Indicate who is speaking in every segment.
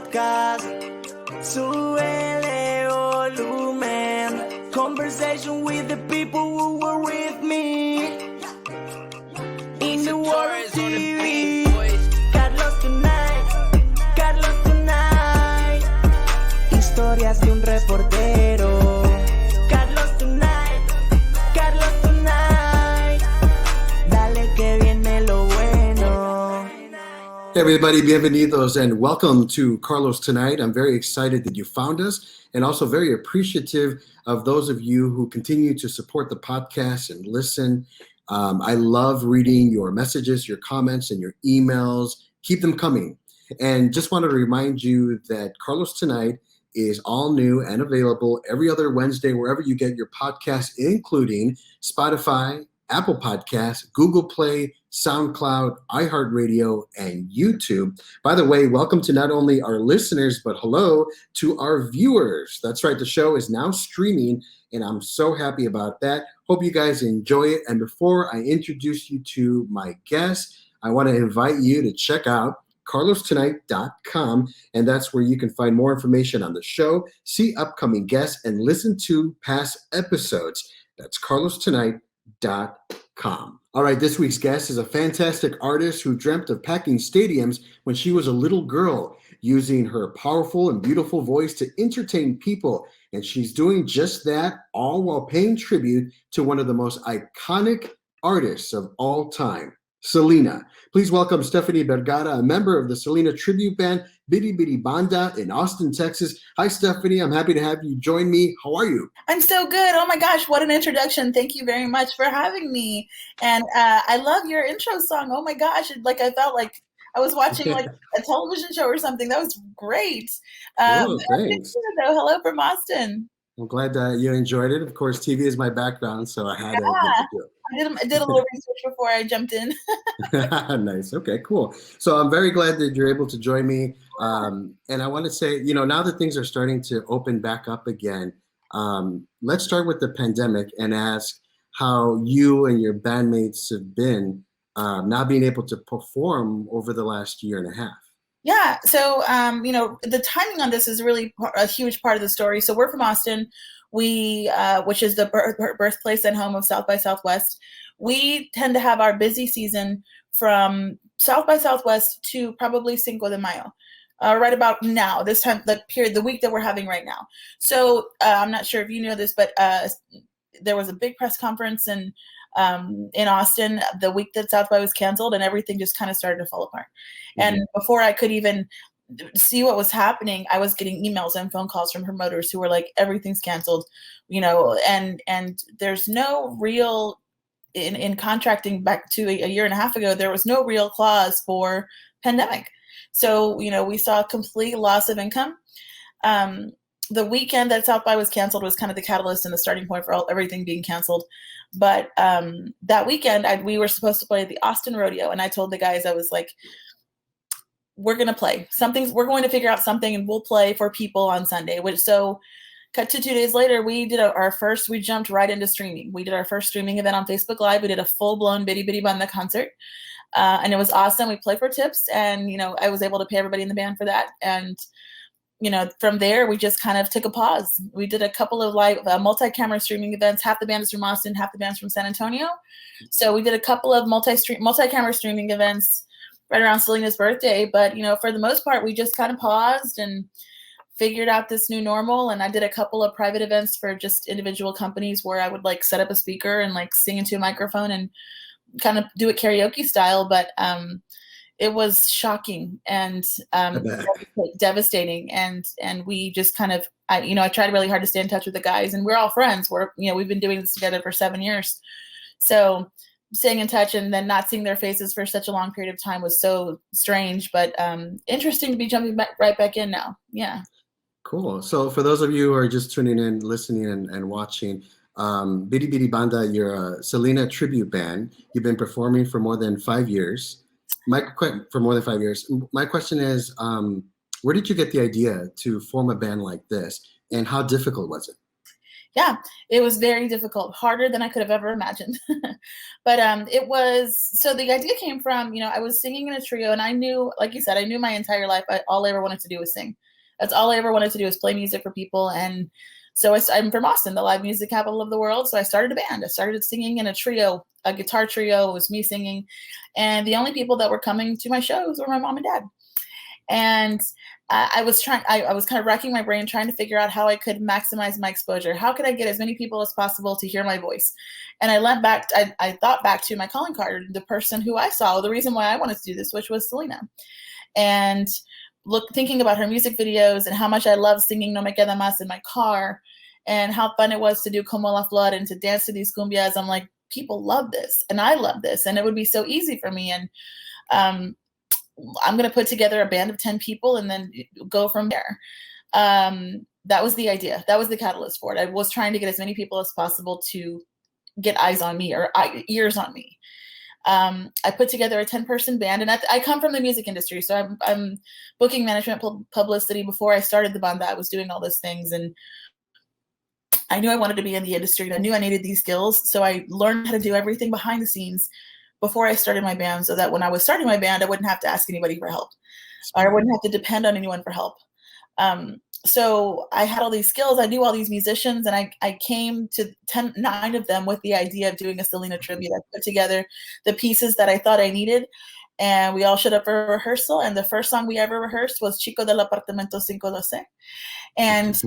Speaker 1: podcast. Súbele volumen. Conversation with the people who were with me. In the world TV. Carlos tonight. Historias de un reportero. Carlos tonight. Dale que viene lo bueno.
Speaker 2: Hey everybody, bienvenidos and welcome to Carlos Tonight. I'm very excited that you found us and also very appreciative of those of you who continue to support the podcast and listen. I love reading your messages, your comments, and your emails. Keep them coming. And just wanted to remind you that Carlos Tonight is all new and available every other Wednesday, wherever you get your podcasts, including Spotify, Apple Podcasts, Google Play, SoundCloud, iHeartRadio, and YouTube. By the way, welcome to not only our listeners, but hello to our viewers. That's right, the show is now streaming, and I'm so happy about that. Hope you guys enjoy it. And before I introduce you to my guest, I want to invite you to check out carlostonight.com, and that's where you can find more information on the show, see upcoming guests, and listen to past episodes. That's carlostonight.com. All right, this week's guest is a fantastic artist who dreamt of packing stadiums when she was a little girl, using her powerful and beautiful voice to entertain people. And she's doing just that, all while paying tribute to one of the most iconic artists of all time, Selena. Please welcome Stephanie Bergara, a member of the Selena Tribute Band, Bidi Bidi Banda in Austin, Texas. Hi, Stephanie. I'm happy to have you join me. How are you?
Speaker 3: I'm so good. Oh my gosh, what an introduction. Thank you very much for having me. And I love your intro song. Oh my gosh, like I felt like I was watching like a television show or something. That was great.
Speaker 2: Thanks.
Speaker 3: Hello from Austin.
Speaker 2: I'm glad that you enjoyed it. Of course, TV is my background, so I had to do it.
Speaker 3: I did a little research before I jumped in.
Speaker 2: Nice. Okay, cool. So I'm very glad that you're able to join me. And I want to say, now that things are starting to open back up again, let's start with the pandemic and ask how you and your bandmates have been not being able to perform over the last year and a half.
Speaker 3: Yeah. So, the timing on this is really a huge part of the story. So we're from Austin, which is the birthplace and home of South by Southwest. We tend to have our busy season from South by Southwest to probably Cinco de Mayo, right about now, this time, the week that we're having right now. So I'm not sure if you know this, but there was a big press conference in Austin the week that South by was canceled, and everything just kind of started to fall apart. Mm-hmm. And before I could even see what was happening, I was getting emails and phone calls from promoters who were like, everything's canceled, and there's no real, in contracting back to a year and a half ago, there was no real clause for pandemic. So, we saw a complete loss of income. The weekend that South by was canceled was kind of the catalyst and the starting point for everything being canceled. But that weekend, we were supposed to play the Austin Rodeo, and I told the guys, I was like, we're going to play. We're going to figure out something, and we'll play for people on Sunday. So cut to 2 days later, we did we jumped right into streaming. We did our first streaming event on Facebook Live. We did a full-blown Bidi Bidi Banda concert, and it was awesome. We played for tips, and, I was able to pay everybody in the band for that. And from there, we just kind of took a pause. We did a couple of live multi-camera streaming events. Half the band is from Austin, half the band's from San Antonio. So we did a couple of multi-camera streaming events right around Selena's birthday. But, for the most part, we just kind of paused and figured out this new normal. And I did a couple of private events for just individual companies where I would like set up a speaker and like sing into a microphone and kind of do it karaoke style. But it was shocking and devastating. And we just kind of, I tried really hard to stay in touch with the guys, and we're all friends. We've been doing this together for 7 years. So staying in touch and then not seeing their faces for such a long period of time was so strange, but interesting to be jumping right back in now. Yeah.
Speaker 2: Cool. So for those of you who are just tuning in, listening and watching, Bidi Bidi Banda, you're a Selena Tribute Band. You've been performing for more than 5 years. My question is, where did you get the idea to form a band like this, and how difficult was it?
Speaker 3: Yeah, it was very difficult, harder than I could have ever imagined. But it was, so the idea came from, I was singing in a trio, and I knew, like you said, I knew my entire life, all I ever wanted to do was sing. That's all I ever wanted to do, was play music for people. And so I'm from Austin, the live music capital of the world. So I started a band. I started singing in a trio, a guitar trio. It was me singing. And the only people that were coming to my shows were my mom and dad. And I was kind of racking my brain trying to figure out how I could maximize my exposure. How could I get as many people as possible to hear my voice? And I thought back to my calling card, the person who I saw, the reason why I wanted to do this, which was Selena. And thinking about her music videos and how much I love singing No Me Queda Más in my car, and how fun it was to do Como la Flor and to dance to these cumbias. I'm like, people love this, and I love this, and it would be so easy for me. And I'm going to put together a band of 10 people and then go from there. That was the idea. That was the catalyst for it. I was trying to get as many people as possible to get eyes on me, or ears on me. I put together a 10-person band, and I come from the music industry, so I'm booking management, publicity. Before I started the banda, I was doing all those things, and I knew I wanted to be in the industry, and I knew I needed these skills. So I learned how to do everything behind the scenes before I started my band, so that when I was starting my band, I wouldn't have to ask anybody for help, or I wouldn't have to depend on anyone for help. So I had all these skills. I knew all these musicians, and I came to 9 of them with the idea of doing a Selena tribute. I put together the pieces that I thought I needed, and we all showed up for rehearsal. And the first song we ever rehearsed was Chico del Apartamento 512. And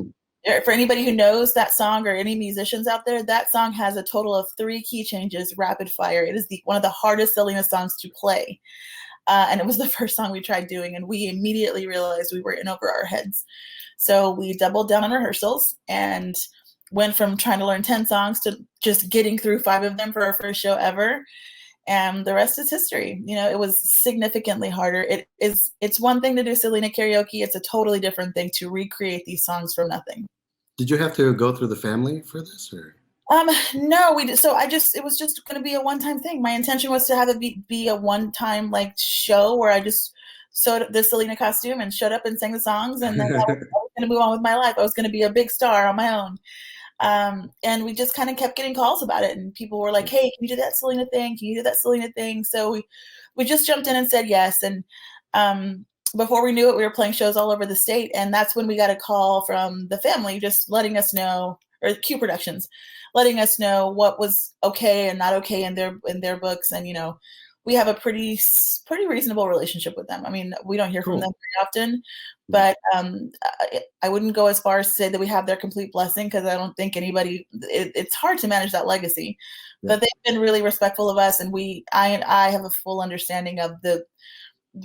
Speaker 3: for anybody who knows that song, or any musicians out there, that song has a total of 3 key changes, rapid fire. It is one of the hardest Selena songs to play. And it was the first song we tried doing, and we immediately realized we were in over our heads. So we doubled down on rehearsals and went from trying to learn 10 songs to just getting through 5 of them for our first show ever. And the rest is history. It was significantly harder. It's one thing to do Selena karaoke. It's a totally different thing to recreate these songs from nothing.
Speaker 2: Did you have to go through the family for this, or?
Speaker 3: No, we did. So it was just going to be a one-time thing. My intention was to have it be a one-time show where I just sewed the Selena costume and showed up and sang the songs, and then I was going to move on with my life. I was going to be a big star on my own. And we just kind of kept getting calls about it, and people were like, "Hey, can you do that Selena thing? Can you do that Selena thing?" So we just jumped in and said yes. And before we knew it, we were playing shows all over the state, and that's when we got a call from the family just letting us know, or Q Productions, letting us know what was okay and not okay in their books. And we have a pretty reasonable relationship with them. I mean, we don't hear from them very often, but I wouldn't go as far as to say that we have their complete blessing, because I don't think anybody. It's hard to manage that legacy, but they've been really respectful of us, and I have a full understanding of the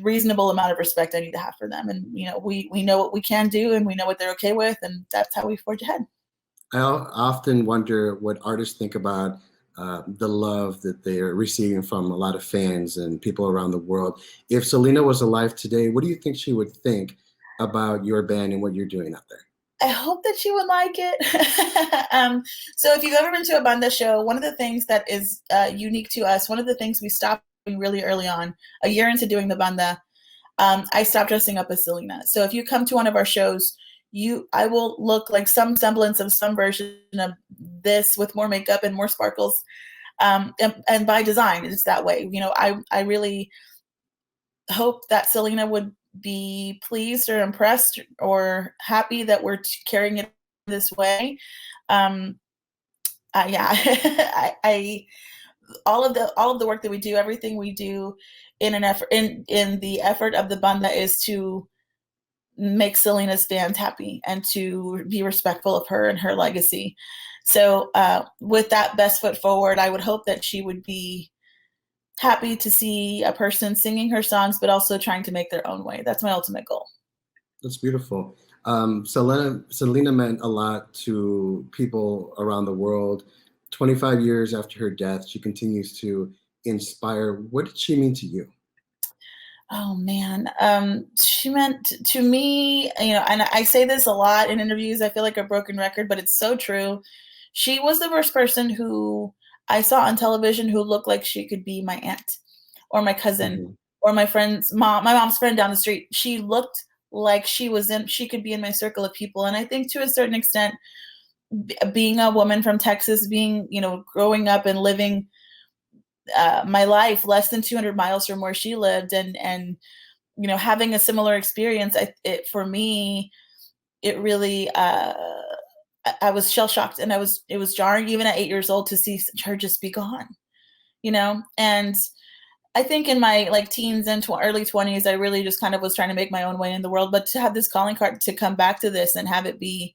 Speaker 3: reasonable amount of respect I need to have for them, and we know what we can do, and we know what they're okay with, and that's how we forge ahead.
Speaker 2: I often wonder what artists think about the love that they are receiving from a lot of fans and people around the world. If Selena was alive today, what do you think she would think about your band and what you're doing out there?
Speaker 3: I hope that she would like it. So if you've ever been to a banda show, one of the things that is unique to us, one of the things we stopped doing really early on, a year into doing the banda, I stopped dressing up as Selena. So if you come to one of our shows, I will look like some semblance of some version of this with more makeup and more sparkles. And by design, it's that way. I really hope that Selena would be pleased or impressed or happy that we're carrying it this way. All of the work that we do, everything we do in the effort of the banda is to make Selena's fans happy and to be respectful of her and her legacy. So with that best foot forward, I would hope that she would be happy to see a person singing her songs, but also trying to make their own way. That's my ultimate goal.
Speaker 2: That's beautiful. Selena meant a lot to people around the world. 25 years after her death, she continues to inspire. What did she mean to you?
Speaker 3: Oh man, she meant to me, and I say this a lot in interviews. I feel like a broken record, but it's so true. She was the first person who I saw on television who looked like she could be my aunt or my cousin or my friend's mom, my mom's friend down the street. She looked like she could be in my circle of people. And I think to a certain extent, being a woman from Texas, being, growing up and living my life less than 200 miles from where she lived, and having a similar experience, for me, it really, I was shell shocked, and it was jarring even at 8 years old to see her just be gone, and I think in my teens and early 20s, I really just kind of was trying to make my own way in the world, but to have this calling card to come back to this and have it be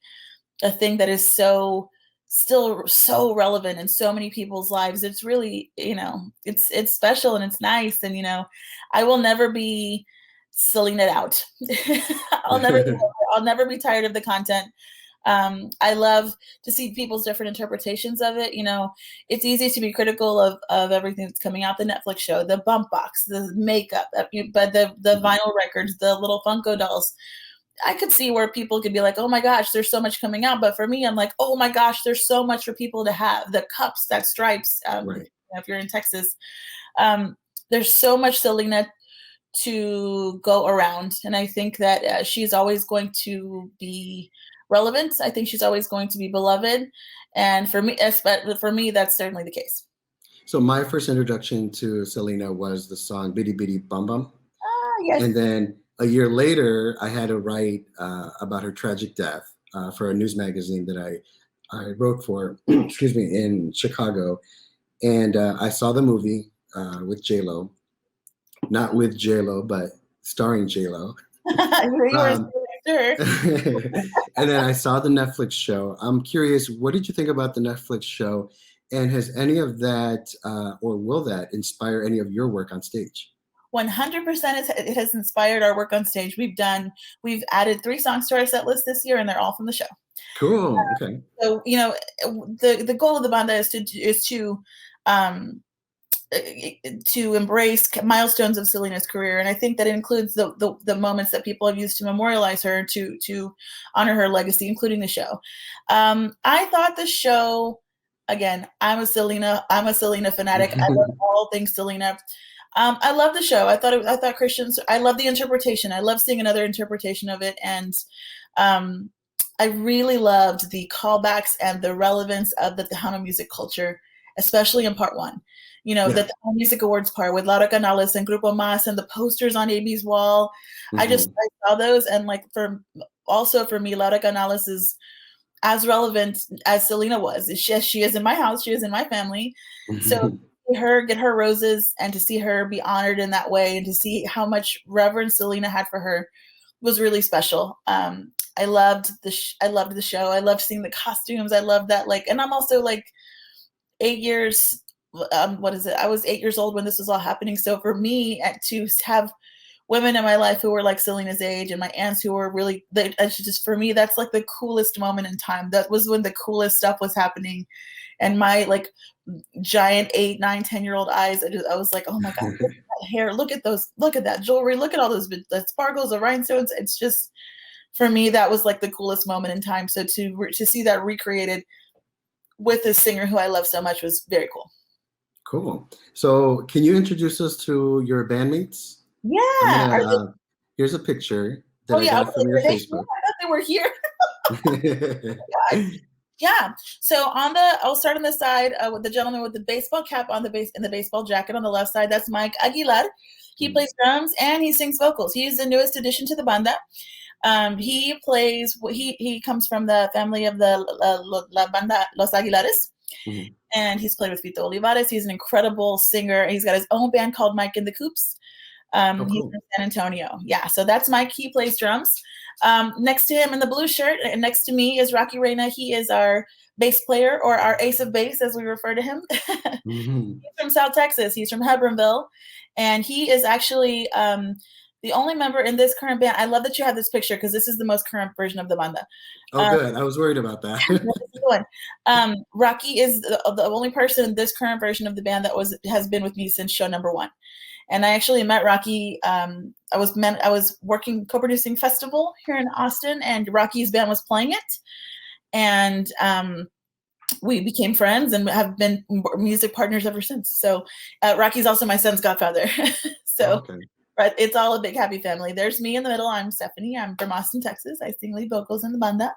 Speaker 3: a thing that is still so relevant in so many people's lives, it's really, it's special and it's nice. And, I will never be Selena out. I'll never be tired of the content. I love to see people's different interpretations of it. It's easy to be critical of everything that's coming out, the Netflix show, the bump box, the makeup, but the vinyl records, the little Funko dolls. I could see where people could be like, oh my gosh, there's so much coming out. But for me, I'm like, oh my gosh, there's so much for people to have. The cups, that stripes,
Speaker 2: Right.
Speaker 3: if you're in Texas, there's so much Selena to go around. And I think that she's always going to be relevant. I think she's always going to be beloved. And for me, that's certainly the case.
Speaker 2: So my first introduction to Selena was the song Bidi Bidi Banda.
Speaker 3: Yes.
Speaker 2: And then a year later, I had to write about her tragic death for a news magazine that I wrote for, excuse me, in Chicago. And I saw the movie with J-Lo, not with J-Lo, but starring J-Lo.
Speaker 3: Sure.
Speaker 2: And then I saw the Netflix show. I'm curious, what did you think about the Netflix show? And has any of that, or will that inspire any of your work on stage?
Speaker 3: 100% it has inspired our work on stage. We've added 3 songs to our set list this year, and they're all from the show.
Speaker 2: Cool. Okay.
Speaker 3: So, the goal of the banda is to embrace milestones of Selena's career. And I think that includes the moments that people have used to memorialize her, to honor her legacy, including the show. I thought the show, again, I'm a Selena fanatic. I love all things Selena. I love the show. I thought Christians, I love the interpretation. I love seeing another interpretation of it. And I really loved the callbacks and the relevance of the Tejano music culture, especially in part 1. The Tejano Music Awards part with Laura Canales and Grupo Mas and the posters on AB's wall. I saw those, and for me, Laura Canales is as relevant as Selena was. She is in my house. She is in my family. So her get her roses and to see her be honored in that way and to see how much reverence Selena had for her was really special. I loved the show. I loved seeing the costumes. I loved that, and I'm also 8 years, I was 8 years old when this was all happening. So for me, to have women in my life who were like Selena's age and my aunts who were really, for me, that's the coolest moment in time. That was when the coolest stuff was happening. And my giant 8, 9, 10-year-old eyes, I was like, oh my God, look at that hair, look at that jewelry, look at all those the sparkles, the rhinestones. It's just, for me, that was the coolest moment in time. So to see that recreated with this singer who I love so much was very cool.
Speaker 2: Cool. So can you introduce us to your bandmates?
Speaker 3: Yeah.
Speaker 2: Here's a picture that I got from your Facebook.
Speaker 3: I thought they were here. Yeah. So I'll start on the side with the gentleman with the baseball cap on and the baseball jacket on the left side. That's Mike Aguilar. He plays drums and he sings vocals. He's the newest addition to the banda. He comes from the family of the La Banda Los Aguilares. And he's played with Vito Olivares. He's an incredible singer. He's got his own band called Mike and the Coops. Cool. He's from San Antonio. Yeah, so that's Mike. He plays drums. Next to him in the blue shirt, and next to me is Rocky Reyna. He is our bass player, or our ace of bass, as we refer to him. He's from South Texas. He's from Hebronville. And he is actually the only member in this current band. I love that you have this picture because this is the most current version of the banda.
Speaker 2: Good. I was worried about that.
Speaker 3: Rocky is the only person in this current version of the band that has been with me since show number 1. And I actually met Rocky. I was working co-producing festival here in Austin, and Rocky's band was playing it, and we became friends and have been music partners ever since. So Rocky's also my son's godfather. But it's all a big happy family. There's me in the middle. I'm Stephanie. I'm from Austin, Texas. I sing lead vocals in the banda.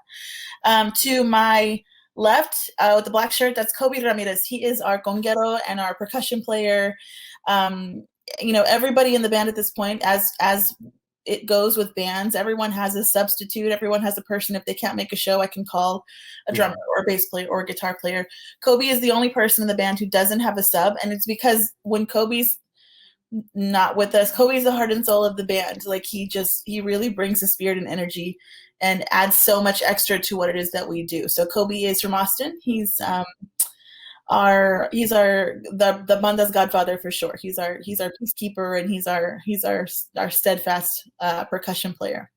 Speaker 3: To my left with the black shirt, that's Kobe Ramirez. He is our conguero and our percussion player. Everybody in the band at this point, as it goes with bands, everyone has a substitute. Everyone has a person. If they can't make a show, I can call a drummer or a bass player or a guitar player. Kobe is the only person in the band who doesn't have a sub, and it's because when Kobe's not with us, Kobe's the heart and soul of the band. Like he really brings the spirit and energy and adds so much extra to what it is that we do. So Kobe is from Austin. He's the banda's godfather for sure. He's our peacekeeper, and he's our steadfast percussion player.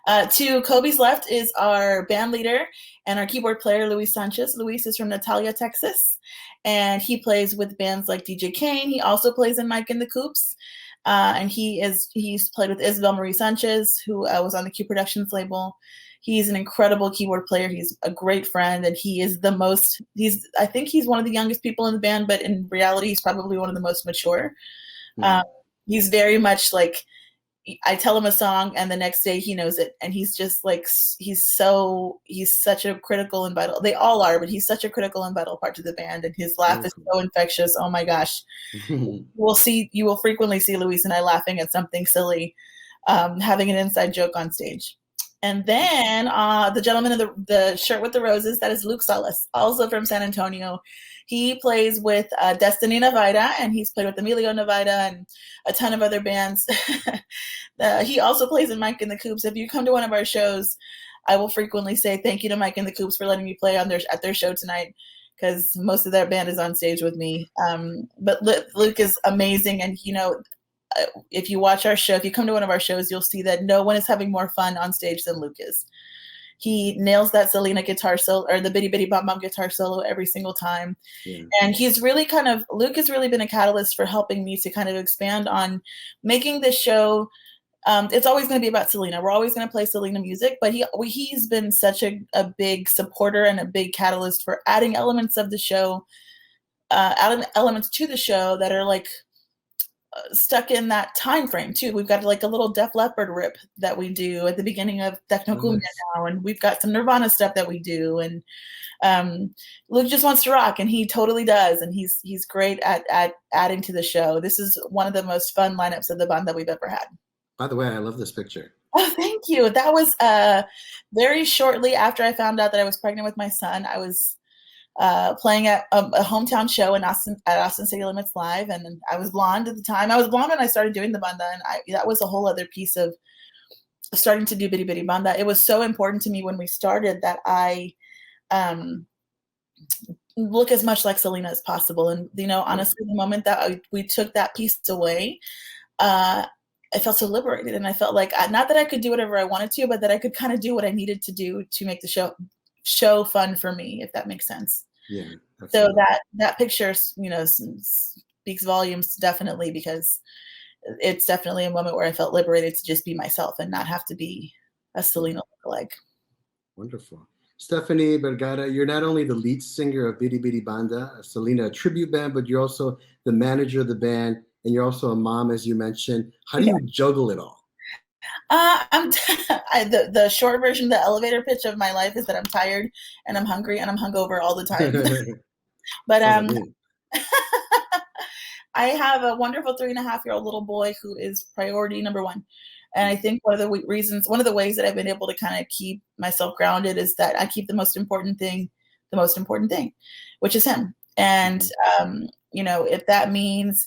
Speaker 3: To Kobe's left is our band leader and our keyboard player, Luis Sanchez. Luis is from Natalia, Texas, and he plays with bands like DJ Kane. He also plays in Mike and the Coops, and he's played with Isabel Marie Sanchez, who was on the Q Productions label. He's an incredible keyboard player. He's a great friend, and I think he's one of the youngest people in the band, but in reality, he's probably one of the most mature. He's very much like, I tell him a song and the next day he knows it. And he's just like, he's such a critical and vital, they all are, but he's such a critical and vital part to the band. And his laugh is so infectious. Oh my gosh. You will frequently see Luis and I laughing at something silly, having an inside joke on stage. And then the gentleman in the shirt with the roses, that is Luke Solis, also from San Antonio. He plays with Destiny Navaida, and he's played with Emilio Navaida and a ton of other bands. He also plays in Mike and the Coops. If you come to one of our shows, I will frequently say thank you to Mike and the Coops for letting me play at their show tonight, because most of their band is on stage with me. But Luke is amazing, and if you watch our show, if you come to one of our shows, you'll see that no one is having more fun on stage than Luke is. He nails that Selena guitar solo, or the Bidi Bidi Banda guitar solo, every single time. Yeah. And Luke has really been a catalyst for helping me to kind of expand on making this show. It's always going to be about Selena. We're always going to play Selena music, but he's been such a big supporter and a big catalyst for adding elements of the show, elements to the show that are like stuck in that time frame too. We've got like a little Def Leppard rip that we do at the beginning of Technocumbia now, and we've got some Nirvana stuff that we do, and Luke just wants to rock, and he totally does, and he's great at adding to the show. This is one of the most fun lineups of the band that we've ever had.
Speaker 2: By the way, I love this picture.
Speaker 3: Oh, thank you. That was very shortly after I found out that I was pregnant with my son. I was playing at a hometown show in Austin, at Austin City Limits Live, and I was blonde at the time. I was blonde when I started doing the banda, and that was a whole other piece of starting to do Bidi Bidi Banda. It was so important to me when we started that I look as much like Selena as possible. And honestly, the moment that we took that piece away, I felt so liberated, and I felt like not that I could do whatever I wanted to, but that I could kind of do what I needed to do to make the show fun for me, if that makes sense.
Speaker 2: Yeah.
Speaker 3: So that picture, speaks volumes, definitely, because it's definitely a moment where I felt liberated to just be myself and not have to be a Selena lookalike.
Speaker 2: Wonderful. Stephanie Bergara, you're not only the lead singer of Bidi Bidi Banda, a Selena tribute band, but you're also the manager of the band, and you're also a mom, as you mentioned. How do you juggle it all?
Speaker 3: The short version, the elevator pitch of my life is that I'm tired and I'm hungry and I'm hungover all the time. But I have a wonderful 3.5-year-old little boy who is priority number one. And I think one of the ways that I've been able to kind of keep myself grounded is that I keep the most important thing, which is him. And, if that means,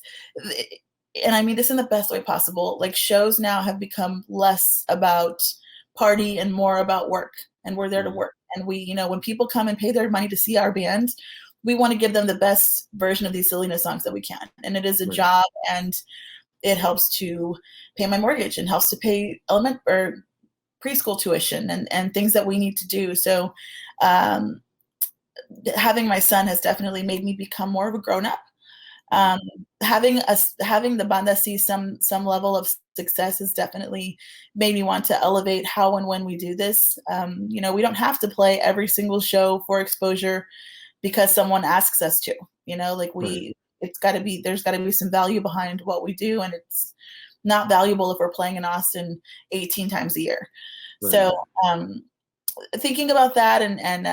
Speaker 3: and I mean this in the best way possible, like shows now have become less about party and more about work, and we're there to work. And we, when people come and pay their money to see our band, we want to give them the best version of these Selena songs that we can. And it is a job, and it helps to pay my mortgage and helps to pay preschool tuition and things that we need to do. So having my son has definitely made me become more of a grown-up. Having the banda see some level of success has definitely made me want to elevate how and when we do this. We don't have to play every single show for exposure because someone asks us to. There's got to be some value behind what we do, and it's not valuable if we're playing in Austin 18 times a year. Right. So thinking about that and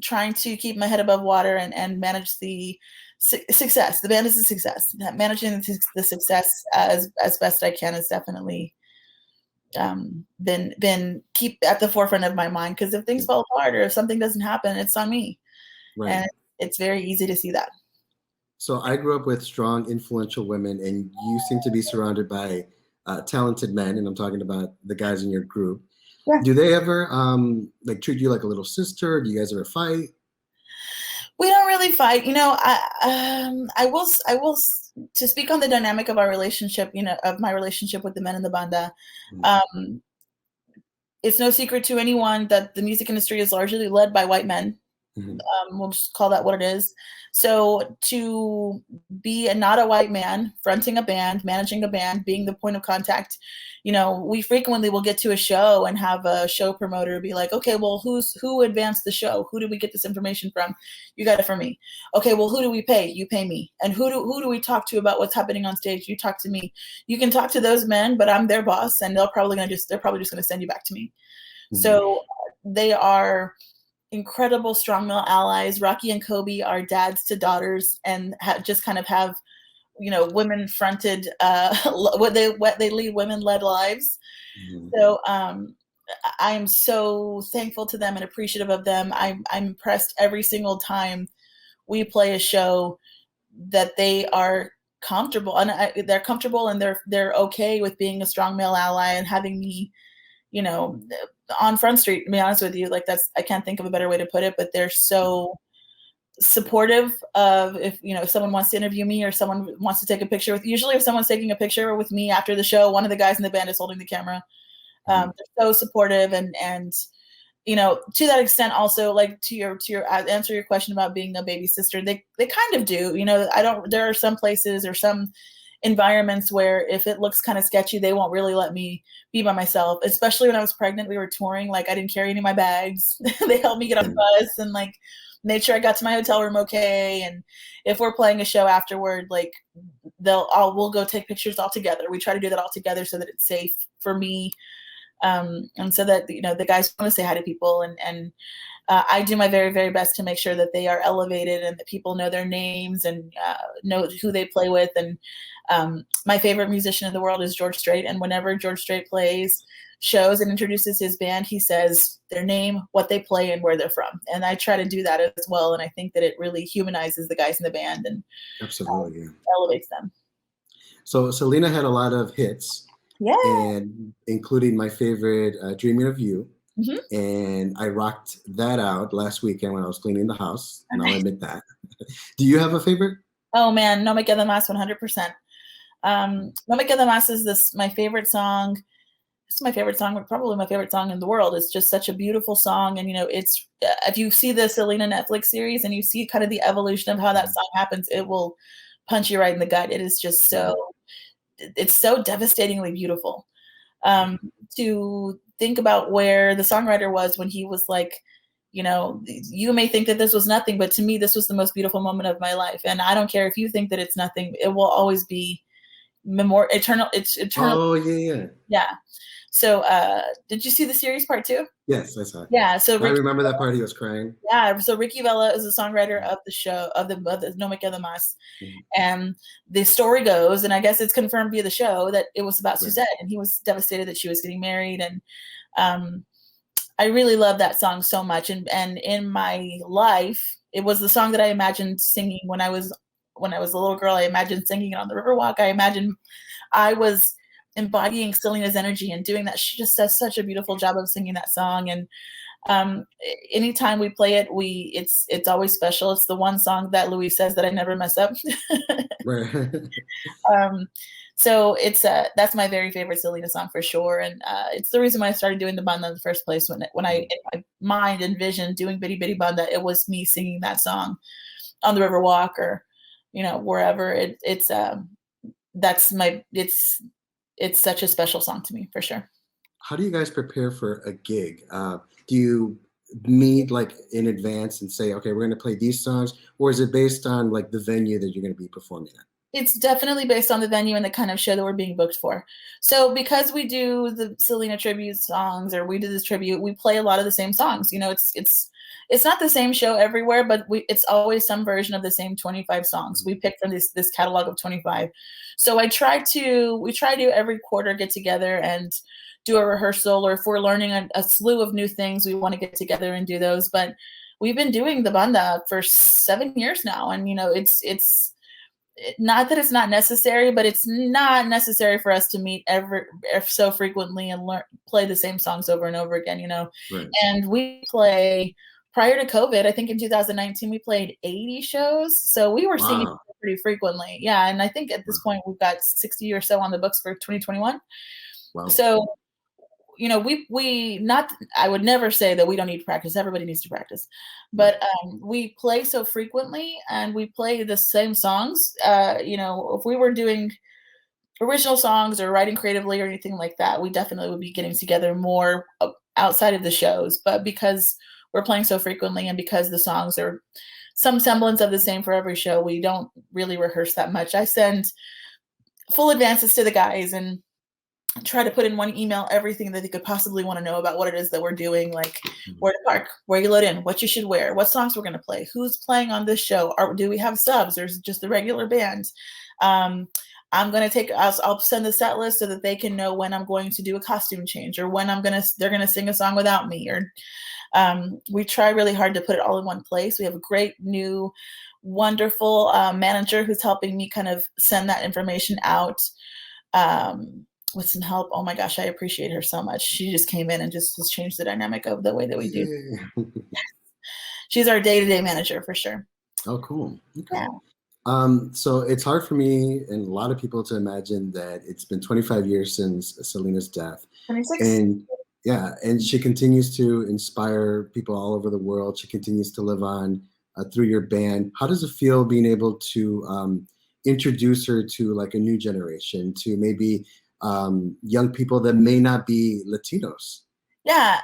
Speaker 3: trying to keep my head above water and manage the success. The band is a success. Managing the success as best I can is definitely been keep at the forefront of my mind, because if things fall apart or if something doesn't happen, it's on me.
Speaker 2: Right.
Speaker 3: And it's very easy to see that.
Speaker 2: So I grew up with strong, influential women, and you seem to be surrounded by talented men, and I'm talking about the guys in your group.
Speaker 3: Yeah.
Speaker 2: Do they ever like treat you like a little sister? Do you guys ever fight?
Speaker 3: We don't really fight. I will to speak on the dynamic of our relationship, of my relationship with the men in the banda. It's no secret to anyone that the music industry is largely led by white men. We'll just call that what it is. So to be not a white man, fronting a band, managing a band, being the point of contact, we frequently will get to a show and have a show promoter be like, okay, well, who advanced the show? Who did we get this information from? You got it from me. Okay, well, who do we pay? You pay me. And who do we talk to about what's happening on stage? You talk to me. You can talk to those men, but I'm their boss, and they're probably just going to send you back to me. So they are incredible strong male allies. Rocky and Kobe are dads to daughters, and just kind of have, women fronted, what they lead women led lives. So I am so thankful to them and appreciative of them. I'm impressed every single time we play a show that they are comfortable, and they're comfortable, and they're okay with being a strong male ally and having me, on Front Street, to be honest with you. Like, I can't think of a better way to put it, but they're so supportive of if someone wants to interview me or someone wants to take a picture with, usually if someone's taking a picture with me after the show, one of the guys in the band is holding the camera. They're so supportive, and to that extent also, like to your answer your question about being a baby sister, they kind of do. There are some places or some environments where if it looks kind of sketchy, they won't really let me be by myself. Especially when I was pregnant, we were touring. Like, I didn't carry any of my bags. They helped me get on the bus and like made sure I got to my hotel room okay. And if we're playing a show afterward, like we'll go take pictures all together. We try to do that all together so that it's safe for me, and so that the guys want to say hi to people, and I do my very, very best to make sure that they are elevated and that people know their names and know who they play with. And my favorite musician in the world is George Strait. And whenever George Strait plays shows and introduces his band, he says their name, what they play, and where they're from. And I try to do that as well. And I think that it really humanizes the guys in the band and
Speaker 2: absolutely
Speaker 3: elevates them.
Speaker 2: So Selena had a lot of hits.
Speaker 3: Yeah.
Speaker 2: And including my favorite, Dreaming of You. And I rocked that out last weekend when I was cleaning the house, and I'll admit that. Do you have a favorite?
Speaker 3: Oh man, No Me Queda Más, 100%. No Me Queda Más is my favorite song. It's my favorite song, probably my favorite song in the world. It's just such a beautiful song, and it's if you see the Selena Netflix series and you see kind of the evolution of how that song happens, it will punch you right in the gut. It is just it's so devastatingly beautiful. To think about where the songwriter was when he was like, you may think that this was nothing, but to me, this was the most beautiful moment of my life. And I don't care if you think that it's nothing, it will always be eternal. It's eternal.
Speaker 2: Oh, yeah.
Speaker 3: Yeah. So, did you see the series part 2?
Speaker 2: Yes, I saw it.
Speaker 3: Yeah. So
Speaker 2: I remember that part. He was crying.
Speaker 3: Yeah. So Ricky Vela is the songwriter of the show of the No Me Queda Más, and the story goes, and I guess it's confirmed via the show, that it was about Suzette, and he was devastated that she was getting married. And I really love that song so much. And in my life, it was the song that I imagined singing when I was a little girl. I imagined singing it on the Riverwalk. I imagined I was embodying Selena's energy and doing that. She just does such a beautiful job of singing that song. And anytime we play it, it's always special. It's the one song that Louis says that I never mess up. So that's my very favorite Selena song for sure. And it's the reason why I started doing the banda in the first place. When I in my mind envisioned doing Bidi Bidi Banda, it was me singing that song on the Riverwalk or wherever. It's such a special song to me for sure.
Speaker 2: How do you guys prepare for a gig? Do you meet like in advance and say, okay, we're going to play these songs, or is it based on like the venue that you're going to be performing at?
Speaker 3: It's definitely based on the venue and the kind of show that we're being booked for. So because we do the Selena tribute songs, or we do this tribute, we play a lot of the same songs. You know, it's not the same show everywhere, but it's always some version of the same 25 songs. We pick from this catalog of 25. So we try to every quarter get together and do a rehearsal, or if we're learning a slew of new things, we want to get together and do those. But we've been doing the banda for 7 years now, and you know, it's not that it's not necessary, but it's not necessary for us to meet so frequently and play the same songs over and over again, you know.
Speaker 2: Right.
Speaker 3: And we play, prior to COVID, I think in 2019 we played 80 shows, so we were singing pretty frequently. Yeah, and I think at this point we've got 60 or so on the books for 2021.
Speaker 2: Wow.
Speaker 3: So, you know, I would never say that we don't need to practice. Everybody needs to practice, but we play so frequently and we play the same songs. You know, if we were doing original songs or writing creatively or anything like that, we definitely would be getting together more outside of the shows. But because we're playing so frequently and because the songs are some semblance of the same for every show, we don't really rehearse that much. I send full advances to the guys and try to put in one email everything that they could possibly want to know about what it is that we're doing, like where to park, where you load in, what you should wear, what songs we're going to play, who's playing on this show, or do we have subs, or is it just the regular band? I'm going to I'll send the set list so that they can know when I'm going to do a costume change, or when they're going to sing a song without me, or we try really hard to put it all in one place. We have a great new wonderful manager who's helping me kind of send that information out with some help. Oh my gosh, I appreciate her so much. She just came in and just has changed the dynamic of the way that we do. She's our day-to-day manager for sure.
Speaker 2: Oh, cool. Okay.
Speaker 3: Yeah.
Speaker 2: So it's hard for me and a lot of people to imagine that it's been 25 years since Selena's death.
Speaker 3: 26.
Speaker 2: And yeah, and she continues to inspire people all over the world. She continues to live on through your band. How does it feel being able to introduce her to like a new generation, to maybe young people that may not be Latinos?
Speaker 3: Yeah,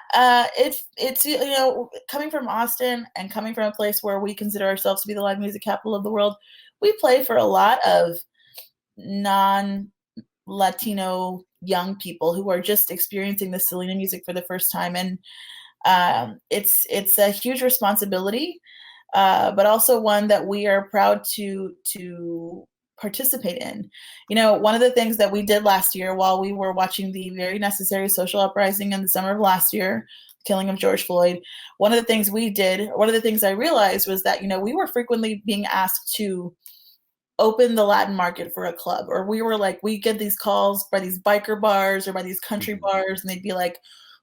Speaker 3: it's you know, coming from Austin and coming from a place where we consider ourselves to be the live music capital of the world, we play for a lot of non-Latino young people who are just experiencing the Selena music for the first time, and it's a huge responsibility, but also one that we are proud to participate in. You know, one of the things that we did last year while we were watching the very necessary social uprising in the summer of last year, killing of George Floyd, one of the things I realized was that, you know, we were frequently being asked to open the Latin market for a club, or we get these calls by these biker bars or by these country bars, and they'd be like,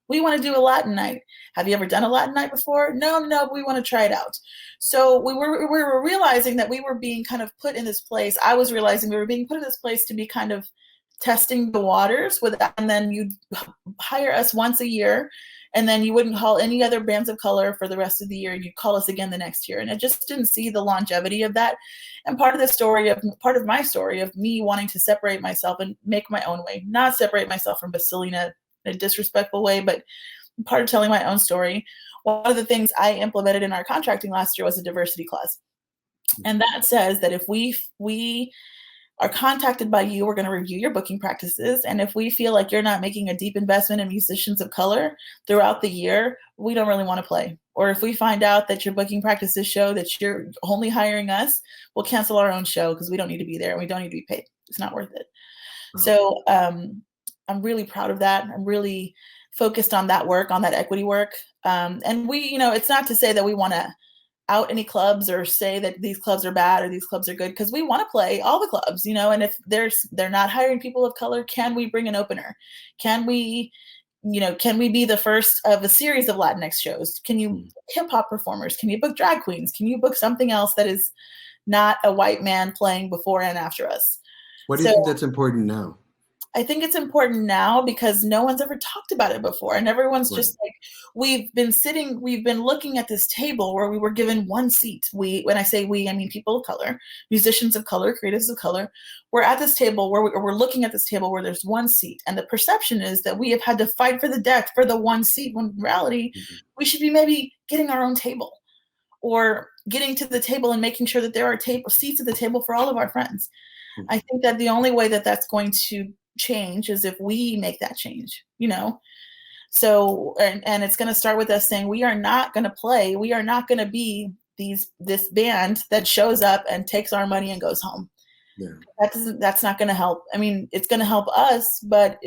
Speaker 3: we want to do a Latin night. Have you ever done a Latin night before? No, we want to try it out. So we were realizing that we were being kind of put in this place. I was realizing we were being put in this place to be kind of testing the waters with that, and then you'd hire us once a year, and then you wouldn't call any other bands of color for the rest of the year. You'd call us again the next year. And I just didn't see the longevity of that. And part of my story of me wanting to separate myself and make my own way, not separate myself from Selena in a disrespectful way, but part of telling my own story. One of the things I implemented in our contracting last year was a diversity clause. And that says that if we are contacted by you, we're going to review your booking practices. And if we feel like you're not making a deep investment in musicians of color throughout the year, we don't really want to play. Or if we find out that your booking practices show that you're only hiring us, we'll cancel our own show because we don't need to be there and we don't need to be paid. It's not worth it. So I'm really proud of that. I'm really focused on that work, on that equity work. And we, you know, it's not to say that we want to out any clubs or say that these clubs are bad or these clubs are good, because we want to play all the clubs, you know. And if they're not hiring people of color, can we bring an opener? Can we be the first of a series of Latinx shows? Can you hip hop performers? Can you book drag queens? Can you book something else that is not a white man playing before and after us?
Speaker 2: Why do you think that's important now?
Speaker 3: I think it's important now because no one's ever talked about it before. And everyone's just like, we've been looking at this table where we were given one seat. When I say we, I mean people of color, musicians of color, creatives of color. We're at this table where we're looking at this table where there's one seat. And the perception is that we have had to fight for the death for the one seat, when in reality, we should be maybe getting our own table, or getting to the table and making sure that there are seats at the table for all of our friends. I think that the only way that that's going to change is if we make that change, So, and it's going to start with us saying, we are not going to play. We are not going to be this band that shows up and takes our money and goes home.
Speaker 2: Yeah.
Speaker 3: That's not going to help. I mean, it's going to help us, but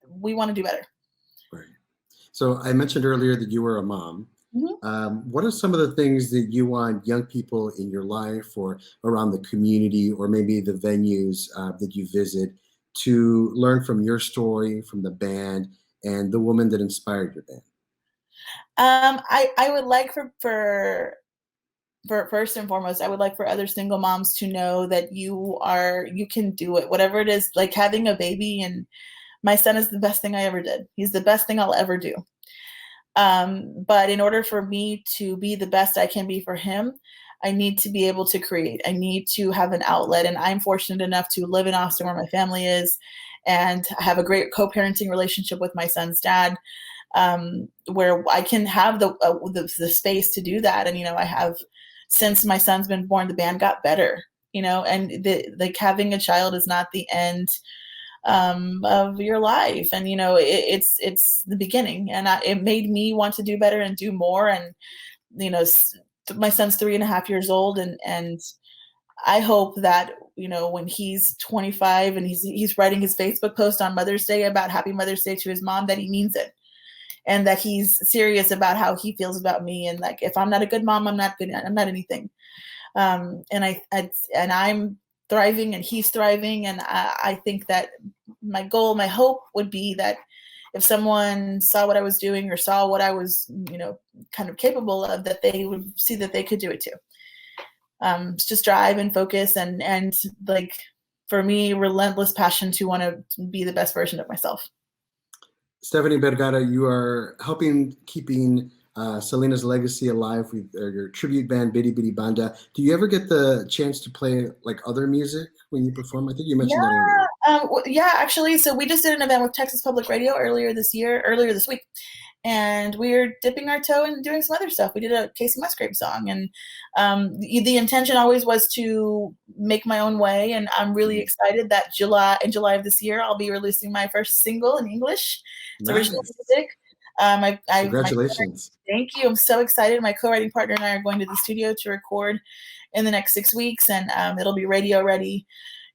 Speaker 3: we want to do better.
Speaker 2: Right. So I mentioned earlier that you were a mom.
Speaker 3: Mm-hmm.
Speaker 2: What are some of the things that you want young people in your life or around the community or maybe the venues that you visit to learn from your story, from the band, and the woman that inspired your band?
Speaker 3: I would like for first and foremost, I would like for other single moms to know that you can do it, whatever it is, like having a baby. And my son is the best thing I ever did. He's the best thing I'll ever do. But in order for me to be the best I can be for him, I need to be able to create. I need to have an outlet. And I'm fortunate enough to live in Austin where my family is and have a great co-parenting relationship with my son's dad, where I can have the space to do that. And, I have, since my son's been born, the band got better, and like having a child is not the end of your life. And, it's the beginning, and it made me want to do better and do more. And, my son's 3.5 years old, and I hope that, when he's 25 and he's writing his Facebook post on Mother's Day about Happy Mother's Day to his mom, that he means it. And that he's serious about how he feels about me. And like, if I'm not a good mom, I'm not good. I'm not anything. And I'm thriving and he's thriving. And I think that my goal, my hope would be that if someone saw what I was doing or saw what I was, kind of capable of, that they would see that they could do it too. Just drive and focus and like, for me, relentless passion to want to be the best version of myself.
Speaker 2: Stephanie Bergara, you are keeping Selena's legacy alive with your tribute band, Bidi Bidi Banda. Do you ever get the chance to play like other music when you perform? I think you mentioned that earlier.
Speaker 3: Yeah, actually. So we just did an event with Texas Public Radio earlier this week. And we're dipping our toe and doing some other stuff. We did a Casey Musgrave song, and the intention always was to make my own way. And I'm really excited that in July of this year, I'll be releasing my first single in English. It's original music.
Speaker 2: Congratulations.
Speaker 3: Thank you. I'm so excited. My co-writing partner and I are going to the studio to record in the next 6 weeks, and it'll be radio ready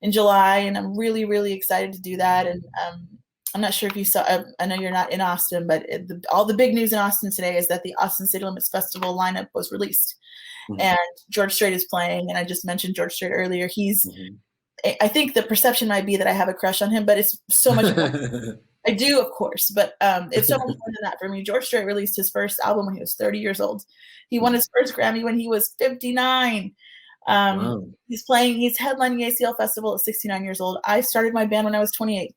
Speaker 3: in July. And I'm really, really excited to do that. And I'm not sure if you saw, I know you're not in Austin, but all the big news in Austin today is that the Austin City Limits Festival lineup was released. Mm-hmm. And George Strait is playing. And I just mentioned George Strait earlier. I think the perception might be that I have a crush on him, but it's so much more. I do, of course, but it's so much more than that for me. George Strait released his first album when he was 30 years old. He won his first Grammy when he was 59. Wow. He's headlining ACL Festival at 69 years old. I started my band when I was 28.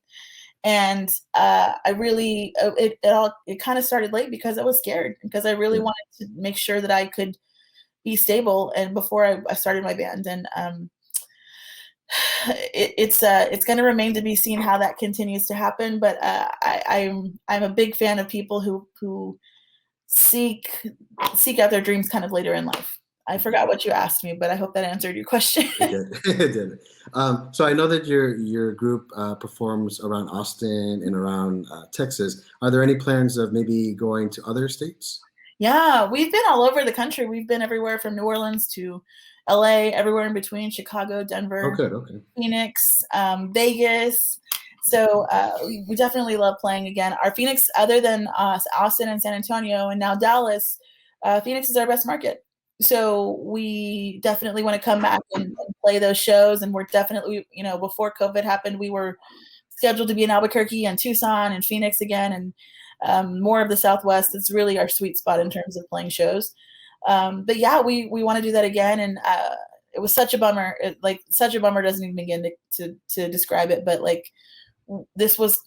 Speaker 3: And I really, it kind of started late because I was scared, because I really wanted to make sure that I could be stable. And before I started my band, and it's going to remain to be seen how that continues to happen. But I'm a big fan of people who seek out their dreams kind of later in life. I forgot what you asked me, but I hope that answered your question.
Speaker 2: It did. So I know that your group performs around Austin and around Texas. Are there any plans of maybe going to other states?
Speaker 3: Yeah, we've been all over the country. We've been everywhere from New Orleans to LA, everywhere in between, Chicago, Denver, Phoenix, Vegas. So we definitely love playing again. Our Phoenix, other than Austin and San Antonio and now Dallas, Phoenix is our best market. So we definitely want to come back and play those shows. And we're definitely, before COVID happened, we were scheduled to be in Albuquerque and Tucson and Phoenix again, and more of the Southwest. It's really our sweet spot in terms of playing shows. But yeah, we want to do that again. And it was such a bummer. Such a bummer doesn't even begin to describe it. But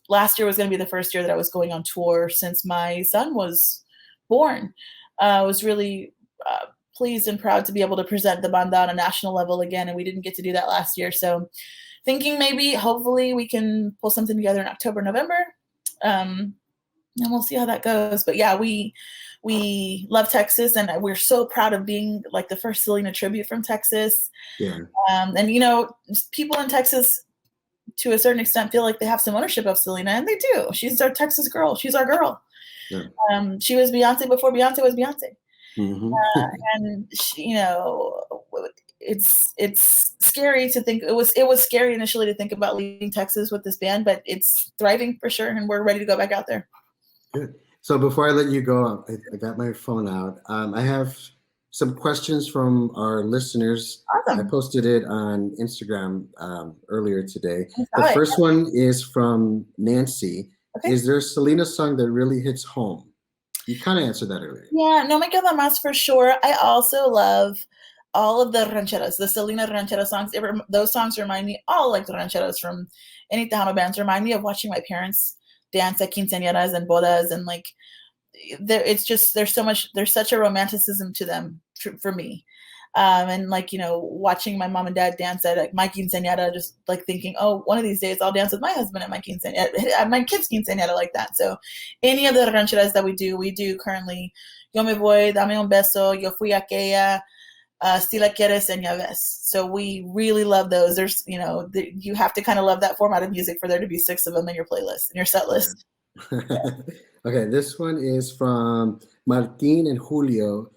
Speaker 3: last year was going to be the first year that I was going on tour since my son was born. I was really pleased and proud to be able to present the banda on a national level again, and we didn't get to do that last year. So thinking hopefully we can pull something together in October, November. and we'll see how that goes. But yeah, we love Texas, and we're so proud of being like the first Selena tribute from Texas.
Speaker 2: Yeah.
Speaker 3: And people in Texas, to a certain extent, feel like they have some ownership of Selena, and they do. She's our Texas girl. She's our girl.
Speaker 2: Yeah.
Speaker 3: She was Beyonce before Beyonce was Beyonce.
Speaker 2: Mm-hmm.
Speaker 3: And she, it's scary to think. It was scary initially to think about leaving Texas with this band, but it's thriving for sure, and we're ready to go back out there.
Speaker 2: Good. So before I let you go, I got my phone out. I have some questions from our listeners.
Speaker 3: Awesome.
Speaker 2: I posted it on Instagram earlier today.
Speaker 3: The
Speaker 2: first one is from Nancy.
Speaker 3: Okay.
Speaker 2: Is there a Selena song that really hits home? You kind of answered that earlier.
Speaker 3: Yeah, No Me Queda Más for sure. I also love all of the rancheras, the Selena ranchera songs. Those songs remind me, all like the rancheras from any Tejano bands, remind me of watching my parents dance at quinceañeras and bodas, and like there's such a romanticism to them for me. And like, watching my mom and dad dance at like my quinceañera, just like thinking, oh, one of these days I'll dance with my husband at my quinceañera, at my kids' quinceañera, like that. So any of the rancheras that we do currently, Yo Me Voy, Dame Un Beso, Yo Fui Aquella, Si La Quieres, and Ya Ves. So we really love those. There's, you have to kind of love that format of music for there to be 6 of them in your playlist, in your set list.
Speaker 2: Okay, this one is from Martin and Julio.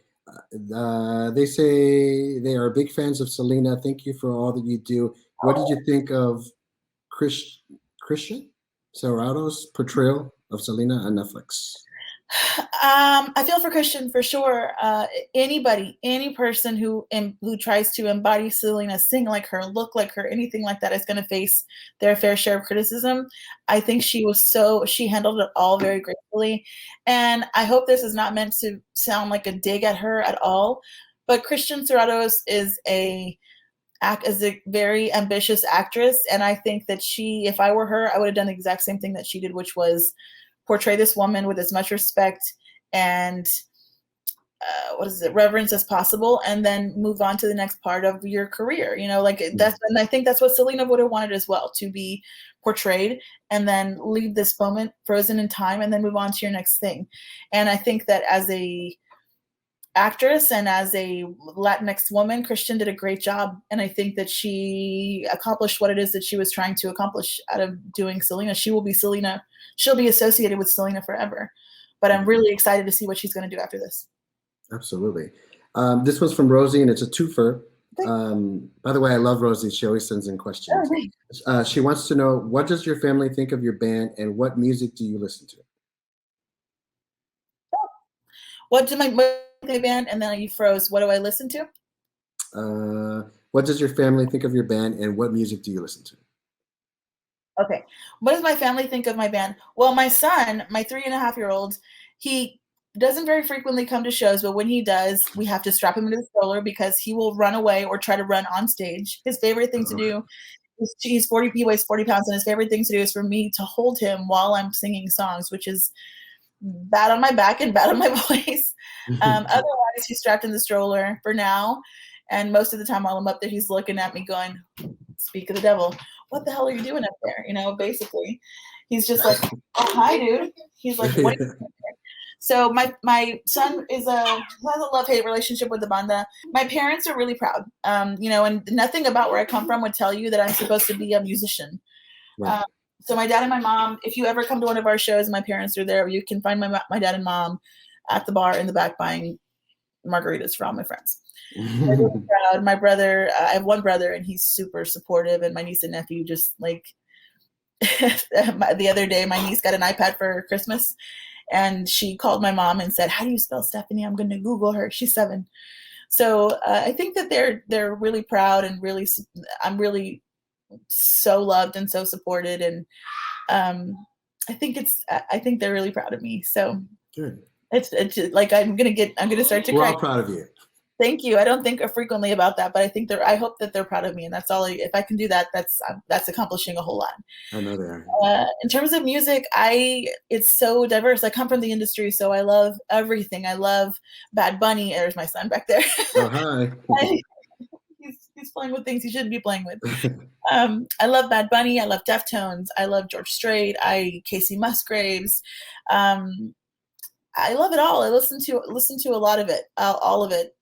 Speaker 2: They say they are big fans of Selena. Thank you for all that you do. What did you think of Christian Serrato's portrayal of Selena on Netflix?
Speaker 3: I feel for Christian for sure. Any person who tries to embody Selena, sing like her, look like her, anything like that is going to face their fair share of criticism. I think she handled it all very gracefully. And I hope this is not meant to sound like a dig at her at all, but Christian Serratos is a very ambitious actress. And I think that if I were her, I would have done the exact same thing that she did, which was portray this woman with as much respect and reverence as possible, and then move on to the next part of your career. And I think that's what Selena would have wanted as well, to be portrayed and then leave this moment frozen in time and then move on to your next thing. And I think that as a actress and as a Latinx woman, Christian did a great job. And I think that she accomplished what it is that she was trying to accomplish out of doing Selena. She will be Selena. She'll be associated with Selena forever. But I'm really excited to see what she's going to do after this.
Speaker 2: Absolutely. This was from Rosie, and it's a twofer. By the way, I love Rosie. She always sends in questions.
Speaker 3: Oh,
Speaker 2: she wants to know, what does your family think of your band, and what music do you listen to?
Speaker 3: What do my band, and then you froze. What do I listen to?
Speaker 2: What does your family think of your band, and what music do you listen to?
Speaker 3: Okay. What does my family think of my band? Well, my son, my 3.5-year-old, he doesn't very frequently come to shows, but when he does, we have to strap him into the stroller because he will run away or try to run on stage. His favorite thing to do is he weighs 40 pounds, and his favorite thing to do is for me to hold him while I'm singing songs, which is bad on my back and bad on my voice. Otherwise, he's strapped in the stroller for now. And most of the time while I'm up there, he's looking at me going, speak of the devil, what the hell are you doing up there? Basically, he's just like, oh, hi, dude. He's like, what are you doing there? So my son has a love-hate relationship with the banda. My parents are really proud, and nothing about where I come from would tell you that I'm supposed to be a musician. Right. So my dad and my mom, if you ever come to one of our shows, my parents are there. You can find my dad and mom at the bar in the back buying margaritas for all my friends. I'm really proud. My brother, I have one brother, and he's super supportive. And my niece and nephew, just like the other day, my niece got an iPad for Christmas, and she called my mom and said, "How do you spell Stephanie? I'm going to Google her. She's 7." So I think that they're really proud, and I'm really so loved and so supported, and I think they're really proud of me. So
Speaker 2: good.
Speaker 3: It's like I'm gonna start to cry.
Speaker 2: We're all proud of you.
Speaker 3: Thank you. I don't think frequently about that, but I hope that they're proud of me, and that's all. If I can do that, that's accomplishing a whole lot.
Speaker 2: I know they are.
Speaker 3: In terms of music, it's so diverse. I come from the industry, so I love everything. I love Bad Bunny. There's my son back there.
Speaker 2: Oh, hi.
Speaker 3: He's He's playing with things he shouldn't be playing with. I love Bad Bunny. I love Deftones. I love George Strait. Casey Musgraves. I love it all. I listen to a lot of it, all of it.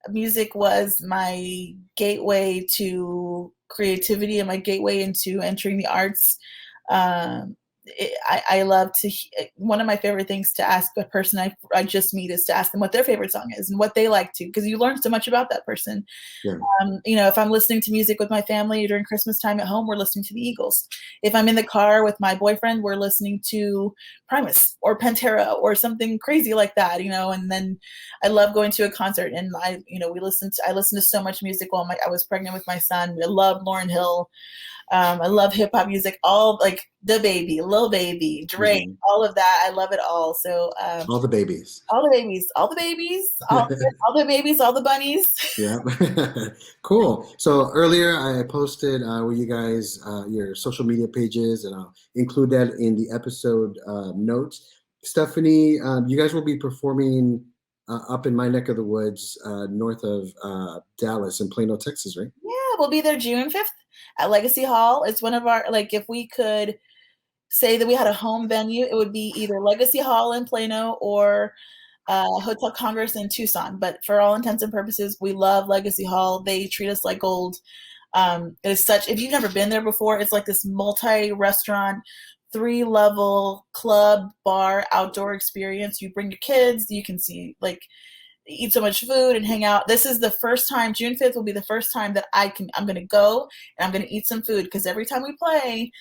Speaker 3: Music was my gateway to creativity and my gateway into entering the arts. I love to, one of my favorite things to ask a person I just meet is to ask them what their favorite song is and what they like to, because you learn so much about that person.
Speaker 2: Yeah.
Speaker 3: If I'm listening to music with my family during Christmas time at home, we're listening to the Eagles. If I'm in the car with my boyfriend, we're listening to Primus or Pantera or something crazy like that, and then I love going to a concert and I listened to so much music while I was pregnant with my son. I love Lauryn Hill. I love hip hop music, all like the Baby, Lil Baby, Drake, all of that. I love it all. So
Speaker 2: all the babies,
Speaker 3: all the babies, all the bunnies.
Speaker 2: Yeah, cool. So earlier I posted with you guys your social media pages, and I'll include that in the episode notes. Stephanie, you guys will be performing up in my neck of the woods, north of Dallas in Plano, Texas, right?
Speaker 3: Yeah, we'll be there June 5th at Legacy Hall. It's one of our, if we could say that we had a home venue, it would be either Legacy Hall in Plano or Hotel Congress in Tucson. But for all intents and purposes, we love Legacy Hall. They treat us like gold. It's such, if you've never been there before, it's like this multi-restaurant, 3-level club, bar, outdoor experience. You bring your kids, you can see, eat so much food and hang out. This is the first time, June 5th will be the first time that I'm going to go and I'm going to eat some food, because every time we play,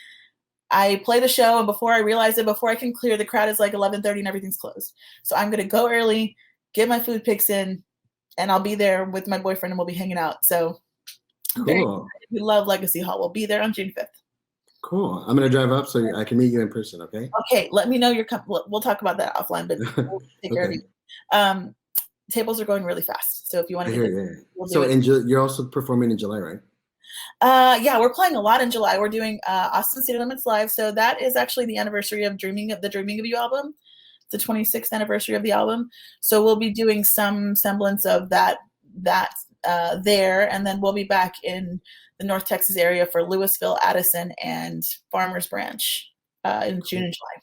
Speaker 3: I play the show, and before I realize it, before I can clear, the crowd is like 11:30 and everything's closed. So I'm going to go early, get my food picks in, and I'll be there with my boyfriend and we'll be hanging out. So
Speaker 2: cool.
Speaker 3: We love Legacy Hall. We'll be there on June 5th.
Speaker 2: Cool. I'm going to drive up so I can meet you in person, okay?
Speaker 3: Okay, let me know you're coming. We'll talk about that offline, but we'll take care of you. Tables are going really fast, so if you want to get it, we'll do it.
Speaker 2: You're also performing in July, right?
Speaker 3: Yeah, we're playing a lot in July. We're doing Austin City Limits Live, so that is actually the anniversary of the Dreaming of You album. It's the 26th anniversary of the album, so we'll be doing some semblance of that there, and then we'll be back in the North Texas area for Louisville, Addison, and Farmers Branch in June and July.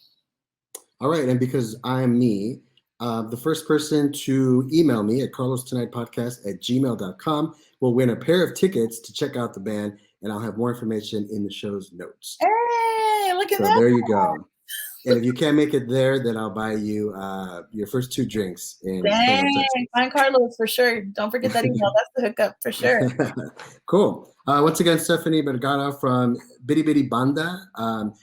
Speaker 2: All right, and because I'm me, the first person to email me at carlostonightpodcast@gmail.com will win a pair of tickets to check out the band, and I'll have more information in the show's notes.
Speaker 3: Hey, look at that.
Speaker 2: So there you go. And if you can't make it there, then I'll buy you your first 2 drinks in
Speaker 3: Dang, find Carlos for sure. Don't forget that email. That's the hookup for sure.
Speaker 2: Cool. Once again, Stephanie Bergara from Bidi Bidi Banda.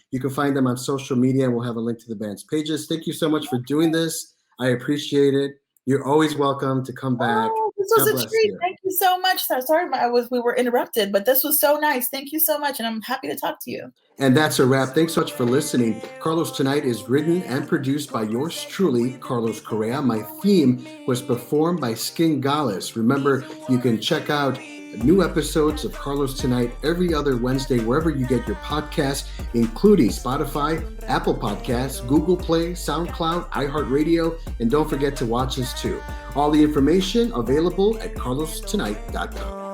Speaker 2: You can find them on social media, and we'll have a link to the band's pages. Thank you so much for doing this. I appreciate it. You're always welcome to come back.
Speaker 3: Oh, this was a treat. Thank you so much. Sorry, we were interrupted, but this was so nice. Thank you so much, and I'm happy to talk to you.
Speaker 2: And that's a wrap. Thanks so much for listening. Carlos Tonight is written and produced by yours truly, Carlos Correa. My theme was performed by Sken Galis. Remember, you can check out new episodes of Carlos Tonight every other Wednesday, wherever you get your podcasts, including Spotify, Apple Podcasts, Google Play, SoundCloud, iHeartRadio, and don't forget to watch us too. All the information available at carlostonight.com.